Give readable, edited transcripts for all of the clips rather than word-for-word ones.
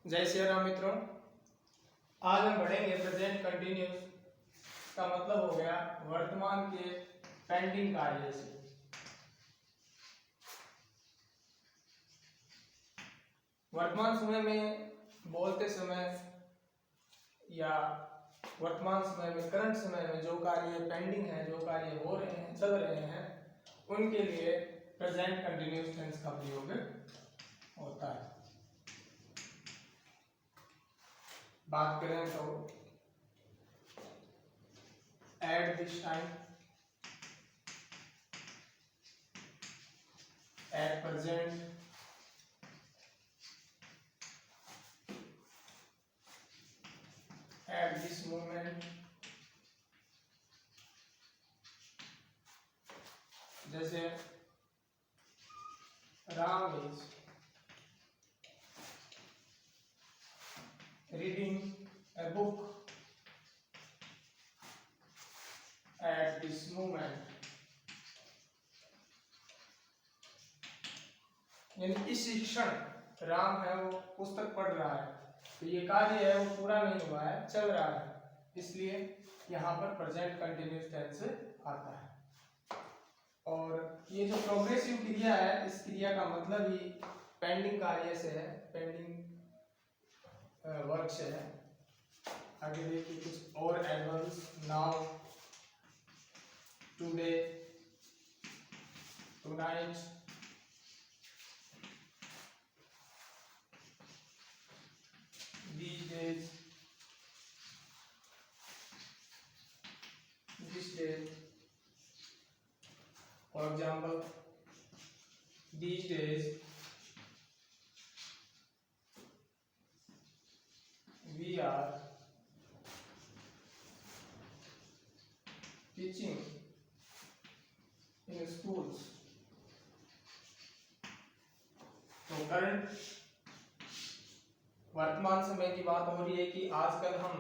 जय श्री राम मित्रों। आज हम पढ़ेंगे प्रेजेंट कंटिन्यूस का मतलब हो गया वर्तमान के पेंडिंग कार्य से। वर्तमान समय में बोलते समय या वर्तमान समय में करंट समय में जो कार्य पेंडिंग है, जो कार्य हो रहे हैं, चल रहे हैं, उनके लिए प्रेजेंट कंटिन्यूस टेंस का प्रयोग होता है। बात करें तो at this time, at present, at this moment, जैसे Ram is reading a book at this moment, यानी इस क्षण राम है वो पुस्तक पढ़ रहा है, तो ये कार्य है वो पूरा नहीं हुआ है, चल रहा है, इसलिए यहाँ पर प्रेजेंट कंटिन्यूस टेंस आता है। और ये जो प्रोग्रेसिव क्रिया है, इस क्रिया का मतलब ही पेंडिंग कार्य से है, पेंडिंग वर्क से है। आगे देखिए कुछ और adverbs, now, today, tonight, these days, this day. For example, these days we are teaching in schools. तो करंट वर्तमान समय की बात हो रही है कि आजकल हम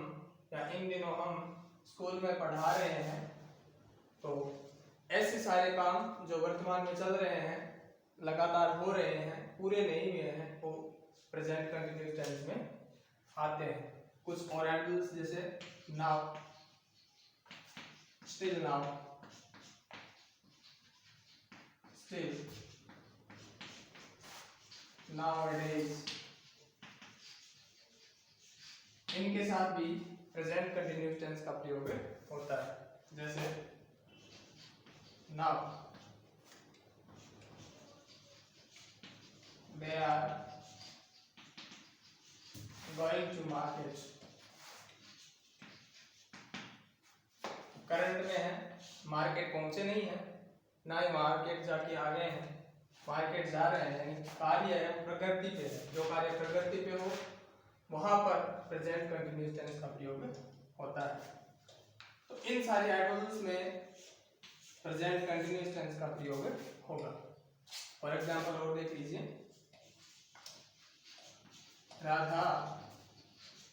या इन दिनों हम स्कूल में पढ़ा रहे हैं। तो ऐसे सारे काम जो वर्तमान में चल रहे हैं, लगातार हो रहे हैं, पूरे नहीं हुए हैं, वो प्रेजेंट कंटिन्यूस टेंस में आते हैं। कुछ और एडवर्ब्स जैसे now, still now, still, nowadays, इनके साथ भी प्रेजेंट कंटिन्यूस टेंस का प्रयोग होता है। जैसे now they are going to market, current में है, मार्केट पहुंचे नहीं है, ना ही मार्केट जाके आ गए हैं, मार्केट जा रहे हैं, यानी कार्य है प्रगति पे है। जो कार्य प्रगति पे हो वहां पर प्रेजेंट कंटिन्यूस टेंस का प्रयोग होता है। तो इन सारे एडवर्ब्स में प्रेजेंट कंटिन्यूस टेंस का प्रयोग होगा। फॉर एग्जांपल और देख लीजिए, राधा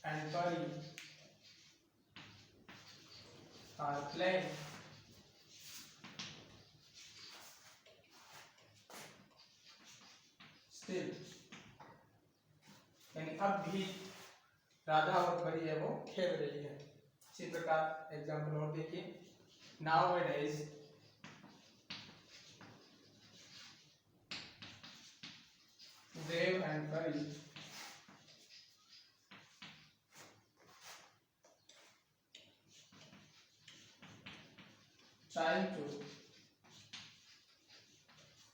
एंड परी आर प्लेइंग स्टिल, यानी अब भी राधा और परी है वो खेल रही है। इसी प्रकार एग्जांपल और देखिए, नाउअडेज देव एंड परी trying to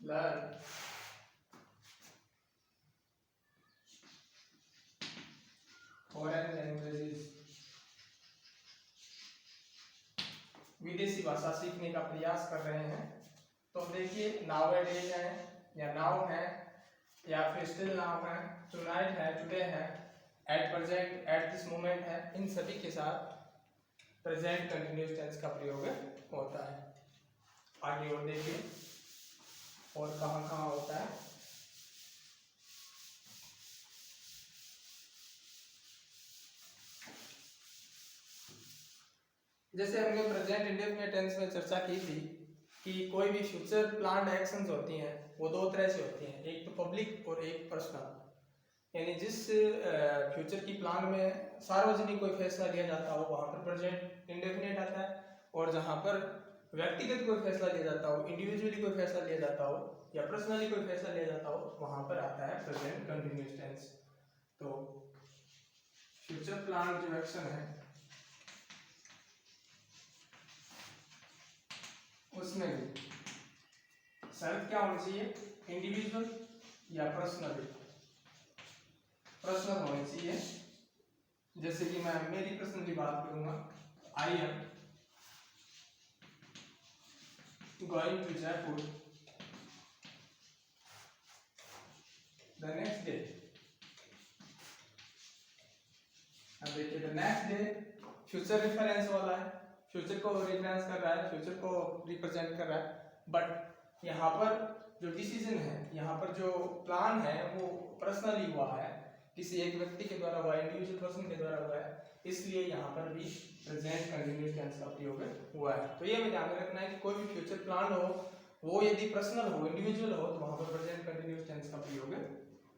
learn foreign languages, विदेशी भाषा सीखने का प्रयास कर रहे हैं। तो देखिए नाउअडेज है या नाउ है या फिर स्टिल नाउ है, टुनाइट है, टुडे है, eight present, at this moment है, इन सभी के साथ प्रेजेंट कंटिन्यूस टेंस का प्रयोग होता है। आगे और देखिए और कहाँ कहाँ होता है। जैसे हमने प्रेजेंट इंडेफिनिट टेंस में चर्चा की थी कि कोई भी फ्यूचर प्लान्ड एक्शंस होती हैं वो दो तरह से होती हैं, एक तो पब्लिक और एक पर्सनल। यानी जिस फ्यूचर की प्लान में सार्वजनिक कोई फैसला लिया जाता हो वहां पर प्रेजेंट इंडेफिनिट आता है, और जहां पर व्यक्तिगत कोई फैसला लिया जाता हो, इंडिविजुअली कोई फैसला लिया जाता हो या पर्सनली कोई फैसला लिया जाता हो, वहां पर आता है प्रेजेंट कंटिन्यूअस टेंस। तो फ्यूचर प्लान जो एक्शन है उसमें भी शर्त क्या होनी चाहिए, इंडिविजुअल या पर्सनली। पर्सनल होनी चाहिए। जैसे कि मैं मेरी पर्सनली बात करूंगा, I am going to Jaipur the next day. अब देखिए the next day future reference वाला है, फ्यूचर को रेफरेंस कर रहा है, फ्यूचर को रिप्रेजेंट कर रहा है, बट यहाँ पर जो डिसीजन है, यहाँ पर जो प्लान है वो पर्सनली हुआ है, किसी एक व्यक्ति के द्वारा हुआ है, इंडिविजुअल पर्सन के द्वारा हुआ है, इसलिए यहाँ पर भी प्रेजेंट कंटिन्यूअस टेंस का प्रयोग हुआ है। तो ये हमें ध्यान में रखना है कि कोई भी फ्यूचर प्लान हो वो यदि पर्सनल हो, इंडिविजुअल हो, तो वहां पर प्रेजेंट कंटिन्यूअस टेंस का प्रयोग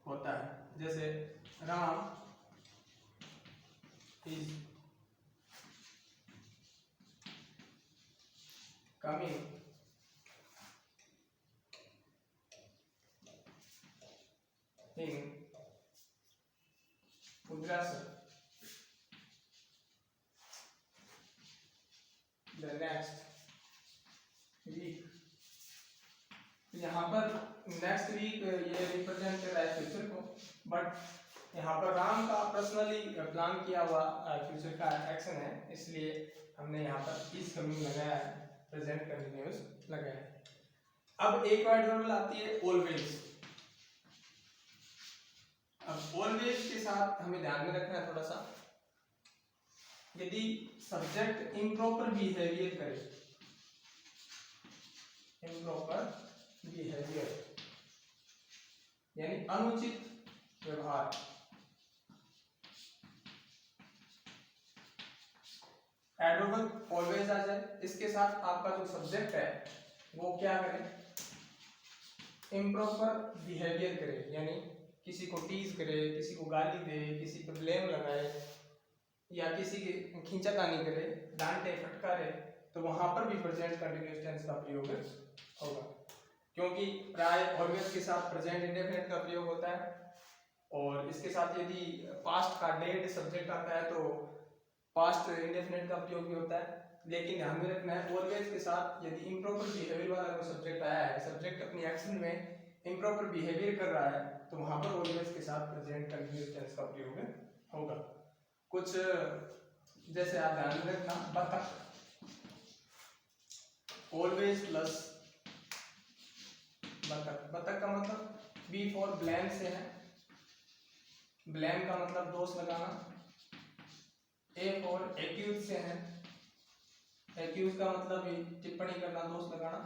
होता है। जैसे Ram is coming in Udrasar the next week। यहाँ पर नेक्स्ट वीक ये रिप्रेजेंट कर रहा है फ्यूचर को, बट यहाँ पर राम का पर्सनली प्लान किया हुआ फ्यूचर का एक्शन है, इसलिए हमने यहाँ पर इस कमिंग लगाया है, प्रेजेंट कंटिन्यूअस लगाया है। अब एक वर्ड जरूर आती है ऑलवेज। अब ऑलवेज के साथ हमें ध्यान में रखना है थोड़ा सा, यदि सब्जेक्ट इम्प्रॉपर बिहेवियर करे, इम्प्रॉपर बिहेवियर यानी अनुचित व्यवहार, एडवर्ब ऑलवेज आ जाए, इसके साथ आपका जो सब्जेक्ट है वो क्या करे, इम्प्रॉपर बिहेवियर करे, यानी किसी को टीज करे, किसी को गाली दे, किसी को ब्लेम लगाए या किसी की खींचातानी करे, डांटे फटकारे, तो वहां पर भी प्रेजेंट कंटिन्यूअस टेंस का प्रयोग होगा, क्योंकि प्राय ऑलवेज के साथ प्रेजेंट इंडेफिनिट का प्रयोग होता है, और इसके साथ यदि पास्ट का डेड सब्जेक्ट आता है तो पास्ट इंडेफिनिट का प्रयोग भी होता है। लेकिन ध्यान में रखना है ऑलवेज के साथ यदि इम्प्रॉपर बिहेवियर वाला कोई सब्जेक्ट आया है, सब्जेक्ट अपनी एक्शन में इम्प्रॉपर बिहेवियर कर रहा है, तो वहां पर ऑलवेज के साथ प्रेजेंट कंटिन्यूअस टेंस का प्रयोग होगा। कुछ जैसे आप ध्यान में रखना, बतख, ऑलवेज प्लस बतख, बतख का मतलब बी फॉर ब्लेम से है, ब्लेम का मतलब दोष लगाना, ए फॉर एक्यूज से है, एक्यूज का मतलब टिप्पणी करना, दोष लगाना,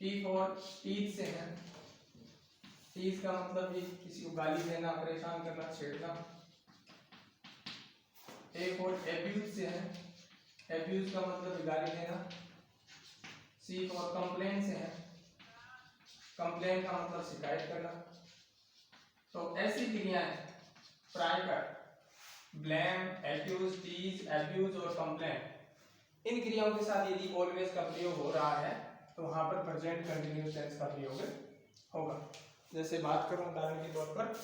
टी फॉर टीज से है, टीज का मतलब किसी को गाली देना, परेशान करना, छेड़ना, ए फॉर एब्यूज से है, एब्यूज का मतलब गाली देना, सी फॉर कंप्लेन से है, कंप्लेन का मतलब शिकायत करना। तो ऐसी क्रियाएं प्राय कर ब्लेम, एक्यूज, टीज, एब्यूज और कंप्लेन, इन क्रियाओं के साथ यदि ऑलवेज का प्रयोग हो रहा है तो वहां पर प्रेजेंट कंटिन्यूअस टेंस का प्रयोग होगा। जैसे बात करूं उदाहरण के तौर पर,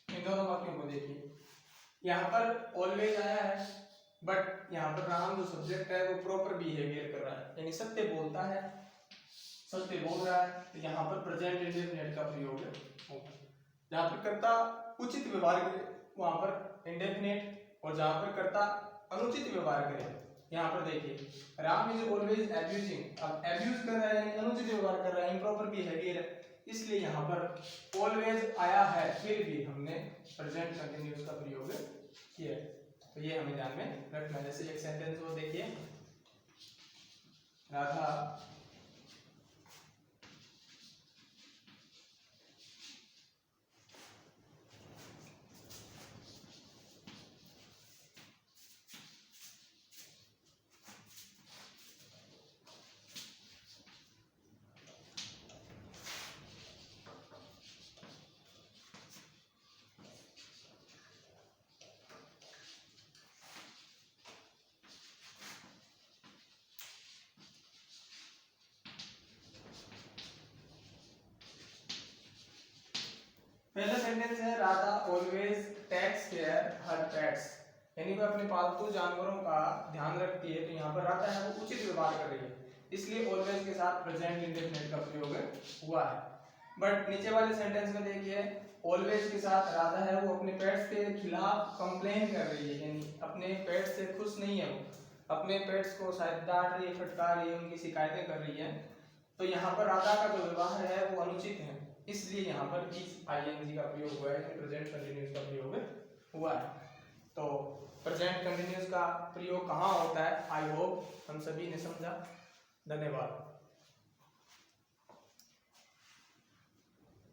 दोनों वाक्यों को देखिए, यहाँ पर ऑलवेज आया है, बट यहाँ पर राम जो सब्जेक्ट है वो प्रॉपर बिहेवियर कर रहा है, यानी सत्य बोलता है, सत्य बोल रहा है, तो यहाँ पर प्रेजेंट इंडेफिनिट का प्रयोग होगा। जहाँ पर कर्ता उचित व्यवहार करे वहां पर इंडेफिनिट, और जहाँ पर कर्ता अनुचित व्यवहार करे यहाँ पर देखिए, राम इज ऑलवेज एब्यूजिंग। अब एब्यूज कर रहा है यानी अनुचित व्यवहार कर रहा है, इम्प्रॉपर बिहेवियर है, इसलिए यहाँ पर ऑलवेज आया है, फिर भी हमने प्रेजेंट कंटिन्यूअस का प्रयोग किया है। तो ये हमें ध्यान में रखना है। जैसे एक सेंटेंस वो देखिए, राधा पहला सेंटेंस है राधा ऑलवेज टेक्स केयर हर पेट्स, यानी वह अपने पालतू जानवरों का ध्यान रखती है। तो यहाँ पर राधा है वो उचित व्यवहार कर रही है, इसलिए ऑलवेज के साथ प्रेजेंट इंडेफिनिट का प्रयोग हुआ है। बट नीचे वाले सेंटेंस में देखिए, ऑलवेज के साथ राधा है वो अपने पेट्स के खिलाफ कंप्लेन कर रही है, यानी अपने पेट्स से खुश नहीं है, वो अपने पेट्स को शायद डांट रही है, फटकार रही है, उनकी शिकायतें कर रही है। तो यहाँ पर राधा का जो व्यवहार है वो अनुचित है, इसलिए यहाँ पर इस आईएनजी का प्रयोग हुआ है, प्रेजेंट कंटिन्यूअस का प्रयोग हुआ है। तो प्रेजेंट कंटिन्यूअस का प्रयोग कहाँ होता है, आई होप हम सभी ने समझा। धन्यवाद।